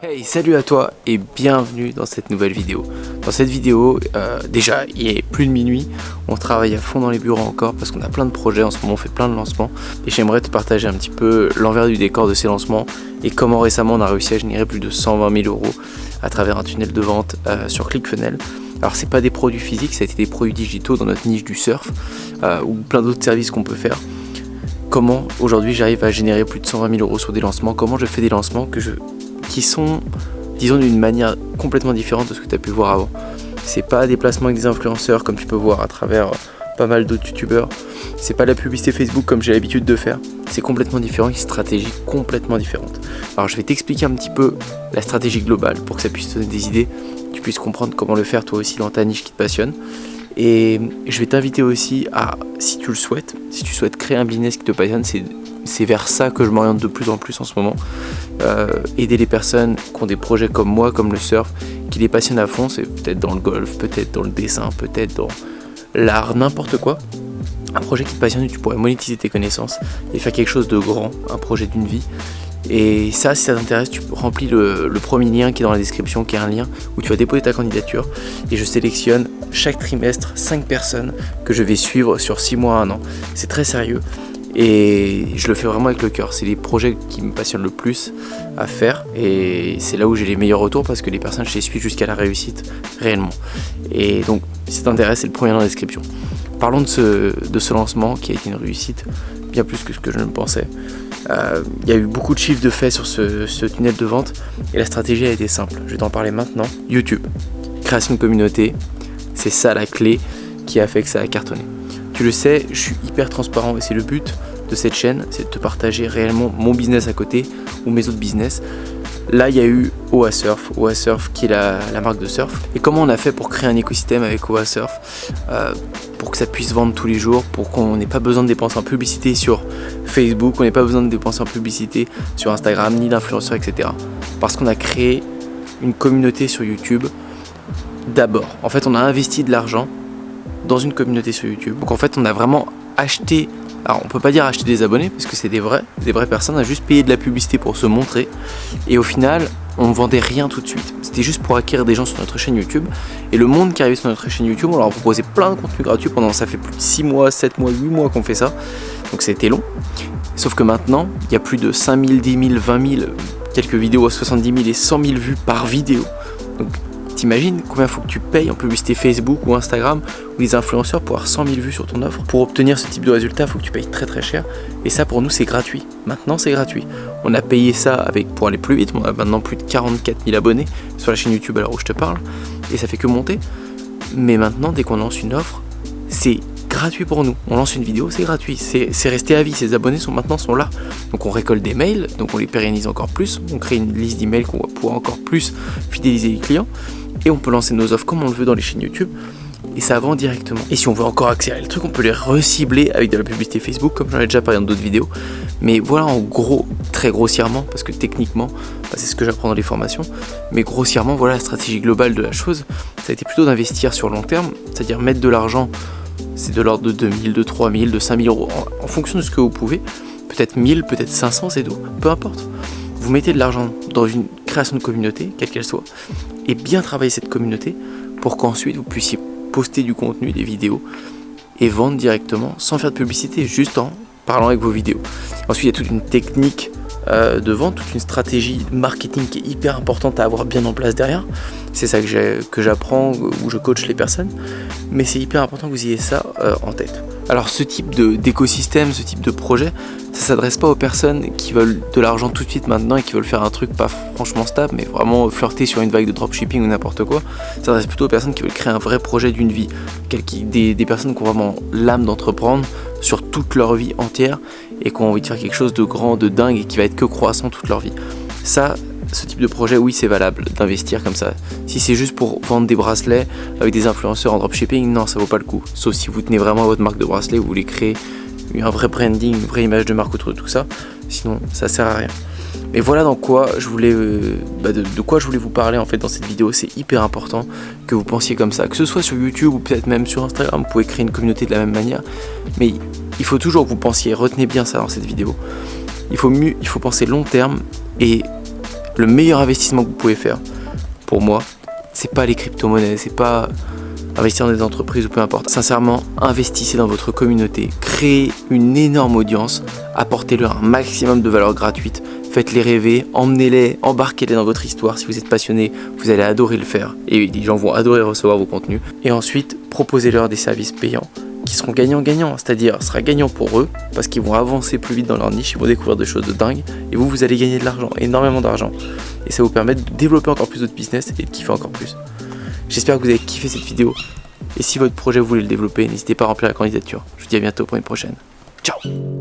Hey, salut à toi et bienvenue dans cette nouvelle vidéo. Dans cette vidéo, déjà il est plus de minuit, on travaille à fond dans les bureaux encore parce qu'on a plein de projets, en ce moment on fait plein de lancements et j'aimerais te partager un petit peu l'envers du décor de ces lancements et comment récemment on a réussi à générer plus de 120 000 € à travers un tunnel de vente sur ClickFunnels. Alors c'est pas des produits physiques, ça a été des produits digitaux dans notre niche du surf ou plein d'autres services qu'on peut faire. Comment aujourd'hui j'arrive à générer plus de 120 000 € sur des lancements, comment je fais des lancements qui sont, disons, d'une manière complètement différente de ce que tu as pu voir avant. C'est pas des placements avec des influenceurs comme tu peux voir à travers pas mal d'autres youtubeurs. C'est pas la publicité Facebook comme j'ai l'habitude de faire. C'est complètement différent, une stratégie complètement différente. Alors je vais t'expliquer un petit peu la stratégie globale pour que ça puisse te donner des idées, que tu puisses comprendre comment le faire toi aussi dans ta niche qui te passionne. Et je vais t'inviter aussi à, si tu le souhaites, si tu souhaites créer un business qui te passionne, c'est vers ça que je m'oriente de plus en plus en ce moment. Aider les personnes qui ont des projets comme moi, comme le surf, qui les passionnent à fond, c'est peut-être dans le golf, peut-être dans le dessin, peut-être dans l'art, n'importe quoi. Un projet qui te passionne, tu pourrais monétiser tes connaissances et faire quelque chose de grand, un projet d'une vie. Et ça, si ça t'intéresse, tu remplis le premier lien qui est dans la description, qui est un lien où tu vas déposer ta candidature. Et je sélectionne chaque trimestre 5 personnes que je vais suivre sur 6 mois à 1 an. C'est très sérieux et je le fais vraiment avec le cœur. C'est les projets qui me passionnent le plus à faire et c'est là où j'ai les meilleurs retours parce que les personnes, je les suis jusqu'à la réussite réellement. Et donc, si ça t'intéresse, c'est le premier lien dans la description. Parlons de ce lancement qui a été une réussite, bien plus que ce que je ne pensais. Il y a eu beaucoup de chiffres de fait sur ce tunnel de vente et la stratégie a été simple. Je vais t'en parler maintenant. YouTube, création de communauté, c'est ça la clé qui a fait que ça a cartonné. Tu le sais, je suis hyper transparent et c'est le but de cette chaîne, c'est de te partager réellement mon business à côté ou mes autres business. Là, il y a eu Oasurf qui est la marque de surf. Et comment on a fait pour créer un écosystème avec Oasurf pour que ça puisse vendre tous les jours, pour qu'on n'ait pas besoin de dépenser en publicité sur Facebook, on n'ait pas besoin de dépenser en publicité sur Instagram, ni d'influenceurs, etc. Parce qu'on a créé une communauté sur YouTube d'abord. En fait, on a investi de l'argent dans une communauté sur YouTube. Donc en fait, on a vraiment acheté, alors on peut pas dire acheter des abonnés parce que c'est des vraies personnes, on a juste payé de la publicité pour se montrer et au final on vendait rien tout de suite, c'était juste pour acquérir des gens sur notre chaîne YouTube et le monde qui arrivait sur notre chaîne YouTube, on leur a proposé plein de contenus gratuits pendant, ça fait plus de 6 mois, 7 mois, 8 mois qu'on fait ça, donc c'était long, sauf que maintenant il y a plus de 5 000, 10 000, 20 000, quelques vidéos à 70 000 et 100 000 vues par vidéo, donc t'imagines combien il faut que tu payes en publicité Facebook ou Instagram ou des influenceurs pour avoir 100 000 vues sur ton offre. Pour obtenir ce type de résultat, il faut que tu payes très très cher. Et ça pour nous c'est gratuit. Maintenant c'est gratuit. On a payé ça pour aller plus vite. On a maintenant plus de 44 000 abonnés sur la chaîne YouTube à l'heure où je te parle. Et ça fait que monter. Mais maintenant dès qu'on lance une offre, c'est gratuit pour nous. On lance une vidéo, c'est gratuit. C'est resté à vie. Ces abonnés sont là. Donc on récolte des mails, donc on les pérennise encore plus. On crée une liste d'emails qu'on va pouvoir encore plus fidéliser les clients. Et on peut lancer nos offres comme on le veut dans les chaînes YouTube et ça vend directement. Et si on veut encore accélérer le truc, on peut les recibler avec de la publicité Facebook comme j'en ai déjà parlé dans d'autres vidéos. Mais voilà en gros, très grossièrement, parce que techniquement, c'est ce que j'apprends dans les formations, mais grossièrement voilà la stratégie globale de la chose. Ça a été plutôt d'investir sur long terme, c'est-à-dire mettre de l'argent, c'est de l'ordre de 2 000, de 3 000, de 5 000 € en fonction de ce que vous pouvez, peut-être 1000, peut-être 500, c'est tout, peu importe. Vous mettez de l'argent dans une création de communauté, quelle qu'elle soit, et bien travailler cette communauté pour qu'ensuite vous puissiez poster du contenu, des vidéos et vendre directement sans faire de publicité, juste en parlant avec vos vidéos. Ensuite, il y a toute une technique de vente, toute une stratégie marketing qui est hyper importante à avoir bien en place derrière. C'est ça que j'apprends, où je coach les personnes, mais c'est hyper important que vous ayez ça en tête. Alors ce type d'écosystème, ce type de projet, ça s'adresse pas aux personnes qui veulent de l'argent tout de suite maintenant et qui veulent faire un truc pas franchement stable, mais vraiment flirter sur une vague de dropshipping ou n'importe quoi. Ça s'adresse plutôt aux personnes qui veulent créer un vrai projet d'une vie, des personnes qui ont vraiment l'âme d'entreprendre sur toute leur vie entière et qui ont envie de faire quelque chose de grand, de dingue et qui va être que croissant toute leur vie. Ça, ce type de projet, oui, c'est valable d'investir comme ça. Si c'est juste pour vendre des bracelets avec des influenceurs en dropshipping, non, ça vaut pas le coup. Sauf si vous tenez vraiment à votre marque de bracelet, vous voulez créer un vrai branding, une vraie image de marque autour de tout ça. Sinon, ça sert à rien. Mais voilà dans quoi je voulais, de quoi je voulais vous parler en fait dans cette vidéo. C'est hyper important que vous pensiez comme ça, que ce soit sur YouTube ou peut-être même sur Instagram. Vous pouvez créer une communauté de la même manière, mais il faut toujours que vous pensiez. Retenez bien ça dans cette vidéo. Il faut penser long terme et Le meilleur investissement que vous pouvez faire, pour moi, c'est pas les crypto-monnaies, c'est pas investir dans des entreprises ou peu importe. Sincèrement, investissez dans votre communauté, créez une énorme audience, apportez-leur un maximum de valeur gratuite, faites-les rêver, emmenez-les, embarquez-les dans votre histoire. Si vous êtes passionné, vous allez adorer le faire et les gens vont adorer recevoir vos contenus. Et ensuite, proposez-leur des services payants qui seront gagnants-gagnants, c'est-à-dire ce sera gagnant pour eux parce qu'ils vont avancer plus vite dans leur niche, ils vont découvrir des choses de dingue et vous allez gagner de l'argent, énormément d'argent. Et ça vous permet de développer encore plus votre business et de kiffer encore plus. J'espère que vous avez kiffé cette vidéo. Et si votre projet vous voulez le développer, n'hésitez pas à remplir la candidature. Je vous dis à bientôt pour une prochaine. Ciao!